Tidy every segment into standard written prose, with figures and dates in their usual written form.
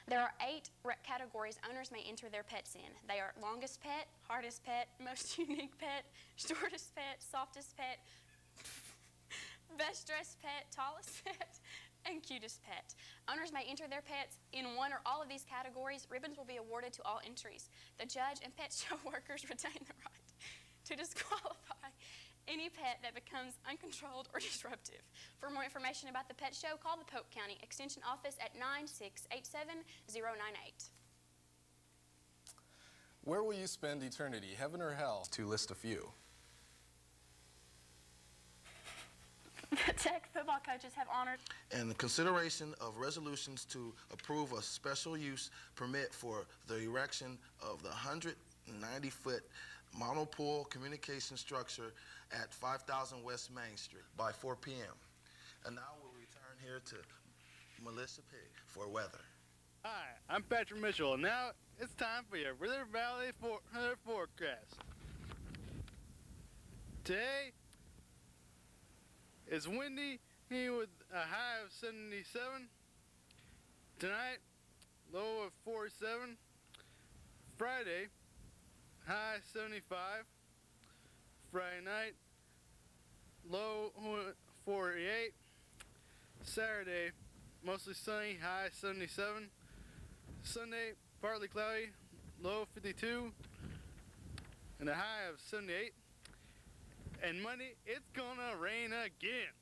There are 8 categories owners may enter their pets in. They are longest pet, hardest pet, most unique pet, shortest pet, softest pet, best dressed pet, tallest pet, and cutest pet. Owners may enter their pets in one or all of these categories. Ribbons will be awarded to all entries. The judge and pet show workers retain the right to disqualify any pet that becomes uncontrolled or disruptive. For more information about the pet show, call the Polk County Extension Office at 9687098. Where will you spend eternity, heaven or hell? To list a few. The Tech football coaches have honored. And the consideration of resolutions to approve a special use permit for the erection of the 190-foot monopole communication structure at 5000 West Main Street by 4 p.m. And now we'll return here to Melissa Pig for weather. Hi, I'm Patrick Mitchell, and now it's time for your River Valley weather forecast. Today it's windy with a high of 77. Tonight, low of 47. Friday, high 75. Friday night, low 48. Saturday, mostly sunny, high 77. Sunday, partly cloudy, low 52, and a high of 78. And Monday, it's gonna rain again,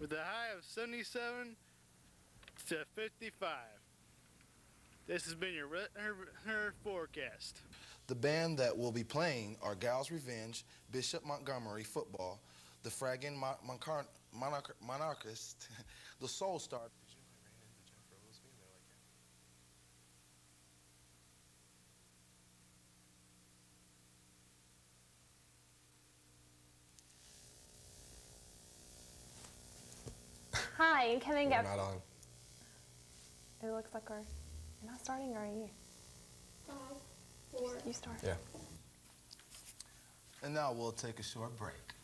with a high of 77 to 55. This has been your her forecast. The band that will be playing are Gals Revenge, Bishop Montgomery Football, the Fraggin Monarchist, the Soul Star. Hi, and coming up. We're not on. It looks like you're not starting, or are you? 5, 4. You start. Yeah. And now we'll take a short break.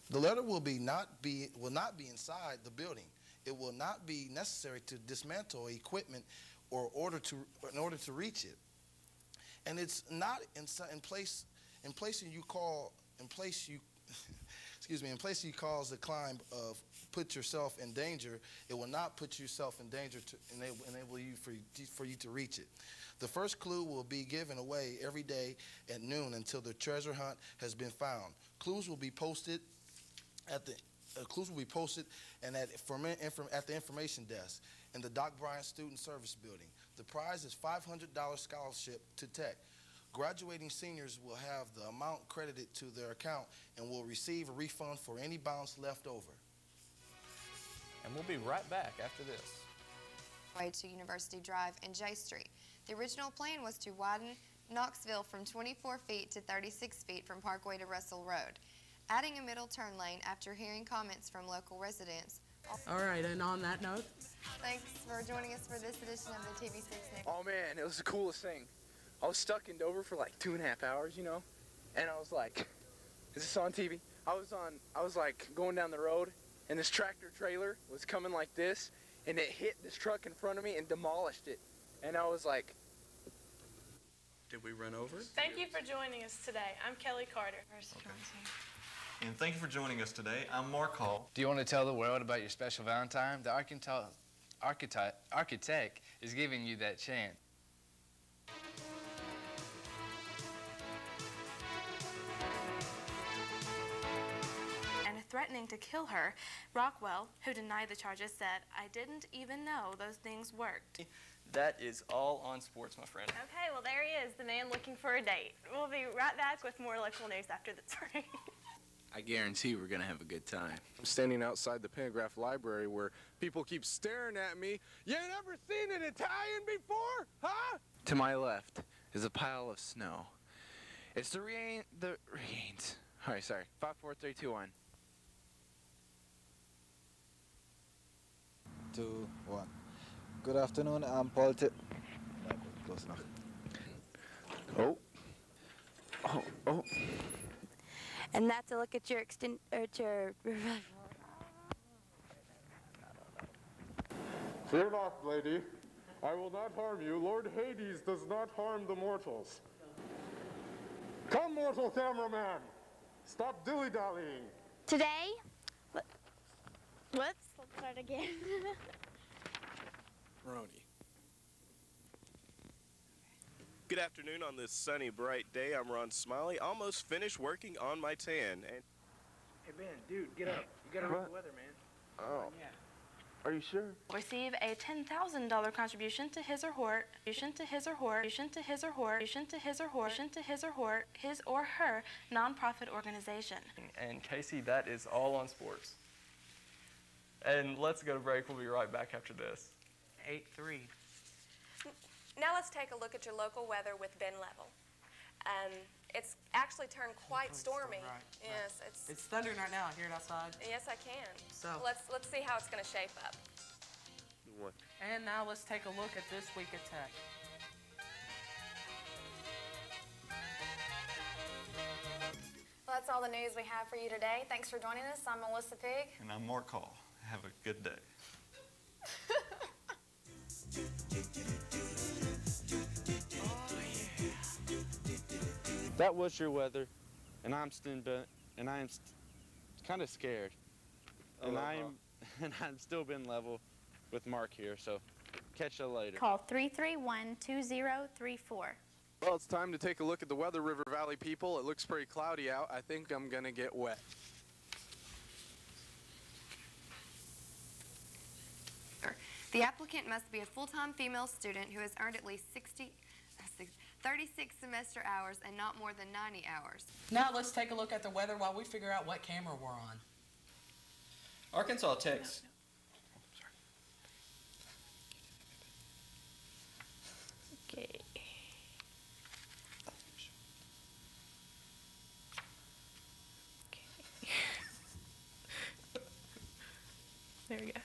The letter will not be inside the building. It will not be necessary to dismantle equipment in order to reach it. And it's not in place you cause the climb of put yourself in danger. It will not put yourself in danger to enable you for you to reach it. The first clue will be given away every day at noon until the treasure hunt has been found. Clues will be posted at the information desk in the Doc Bryant Student Service Building. The prize is $500 scholarship to Tech. Graduating seniors will have the amount credited to their account and will receive a refund for any balance left over. And we'll be right back after this. Way to University Drive and J Street. The original plan was to widen Knoxville from 24 feet to 36 feet from Parkway to Russell Road, adding a middle turn lane after hearing comments from local residents. All right, and on that note, thanks for joining us for this edition of the TV6 News. Oh man, it was the coolest thing. I was stuck in Dover for like 2.5 hours, you know, and I was like, is this on TV? I was like going down the road, and this tractor trailer was coming like this, and it hit this truck in front of me and demolished it. And I was like, Did we run over? Thank you for joining us today. I'm Kelly Carter. And thank you for joining us today. I'm Mark Hall. Do you want to tell the world about your special Valentine? The architect is giving you that chance. Threatening to kill her, Rockwell, who denied the charges, said, "I didn't even know those things worked." That is all on sports, my friend. Okay, well, there he is, the man looking for a date. We'll be right back with more local news after the break. I guarantee we're going to have a good time. I'm standing outside the Pendergraft Library where people keep staring at me. You never seen an Italian before, huh? To my left is a pile of snow. It's the rains. All right, sorry. 5, 4, 3, 2, 1. 2, 1. Good afternoon, I'm Paul Close enough. Oh. And that's a look at your Fear not, lady. I will not harm you. Lord Hades does not harm the mortals. Come, mortal cameraman. Stop dilly-dallying. Today, let's start again. Roni. Good afternoon on this sunny, bright day. I'm Ron Smiley, almost finished working on my tan. And Hey, Ben, dude, get up. You gotta read the weather, man. Oh. Yeah. Are you sure? Receive a $10,000 contribution to his or her, his or her nonprofit organization. And Casey, that is all on sports. And let's go to break. We'll be right back after this. 8-3. Now let's take a look at your local weather with Ben Level. It's actually turned quite stormy. Right, Yes, It's thundering right now. I hear it outside. Yes, I can. So let's see how it's going to shape up. And now let's take a look at this week at Tech. Well, that's all the news we have for you today. Thanks for joining us. I'm Melissa Pigg. And I'm Mark Hall. Have a good day. That was your weather, and I'm kind of scared. And I'm still Ben Level with Mark here, so catch you later. Call 331-2034. Well, it's time to take a look at the weather, River Valley people. It looks pretty cloudy out. I think I'm gonna get wet. The applicant must be a full-time female student who has earned at least 36 semester hours and not more than 90 hours. Now let's take a look at the weather while we figure out what camera we're on. Arkansas Tech's. Okay. There we go.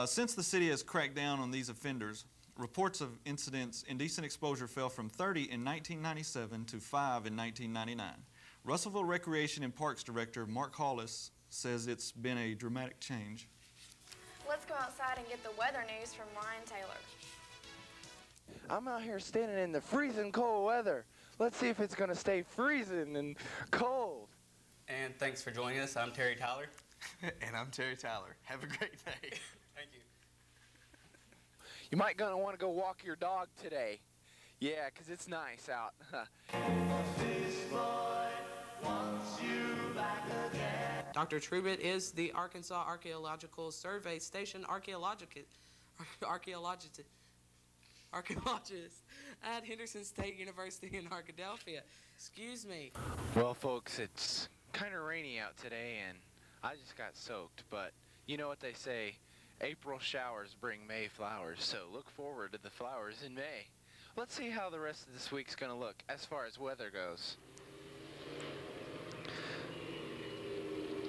Since the city has cracked down on these offenders, reports of incidents indecent exposure fell from 30 in 1997 to 5 in 1999. Russellville Recreation and Parks Director Mark Hollis says it's been a dramatic change. Let's go outside and get the weather news from Ryan Taylor. I'm out here standing in the freezing cold weather. Let's see if it's gonna stay freezing and cold. And thanks for joining us. I'm Terry Tyler. And I'm Terry Tyler. Have a great day. Thank you. You might gonna want to go walk your dog today. Yeah, 'cause it's nice out. Dr. Trubit is the Arkansas Archaeological Survey Station archaeologist at Henderson State University in Arkadelphia. Excuse me. Well, folks, it's kind of rainy out today, and I just got soaked, but you know what they say, April showers bring May flowers, so look forward to the flowers in May. Let's see how the rest of this week's gonna look as far as weather goes.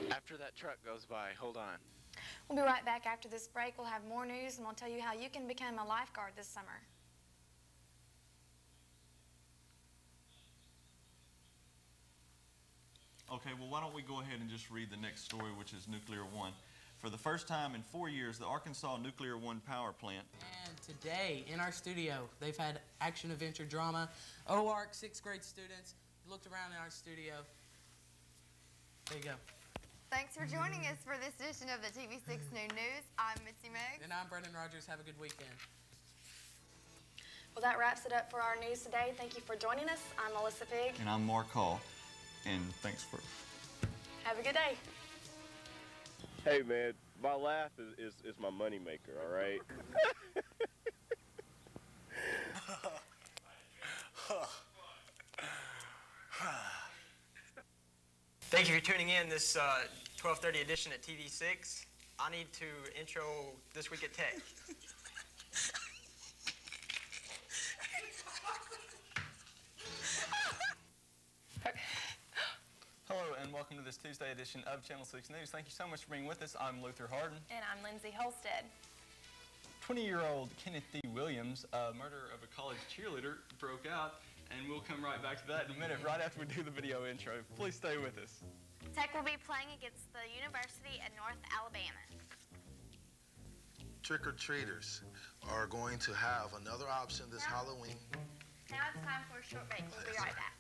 After that truck goes by, hold on. We'll be right back after this break. We'll have more news and we'll tell you how you can become a lifeguard this summer. Okay, well, why don't we go ahead and just read the next story, which is Nuclear One. For the first time in 4 years, the Arkansas Nuclear One power plant. And today, in our studio, they've had action-adventure drama. OARC 6th grade students looked around in our studio. There you go. Thanks for joining us for this edition of the TV6 News. I'm Missy Meggs. And I'm Brendan Rogers. Have a good weekend. Well, that wraps it up for our news today. Thank you for joining us. I'm Melissa Pigg. And I'm Mark Hall. And thanks for... Have a good day. Hey, man, my laugh is my money maker, all right? Thank you for tuning in this 12:30 edition at TV6. I need to intro This Week at Tech. Hello and welcome to this Tuesday edition of Channel 6 News. Thank you so much for being with us. I'm Luther Harden. And I'm Lindsay Holstead. 20-year-old Kenneth D. Williams, murder of a college cheerleader, broke out, and we'll come right back to that in a minute, right after we do the video intro. Please stay with us. Tech will be playing against the University of North Alabama. trick-or-treaters are going to have another option this Halloween. Now it's time for a short break. We'll be right back.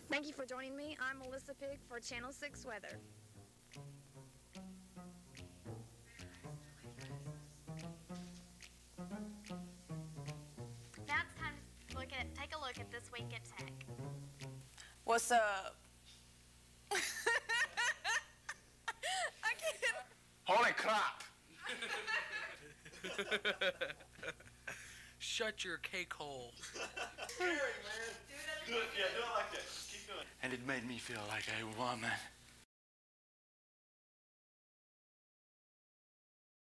Thank you for joining me. I'm Melissa Pig for Channel 6 Weather. Now it's time to take a look at this week at Tech. What's up? I can't. Holy crap! Shut your cake hole. Scary, man. Do it like that. Keep doing it. And it made me feel like a woman.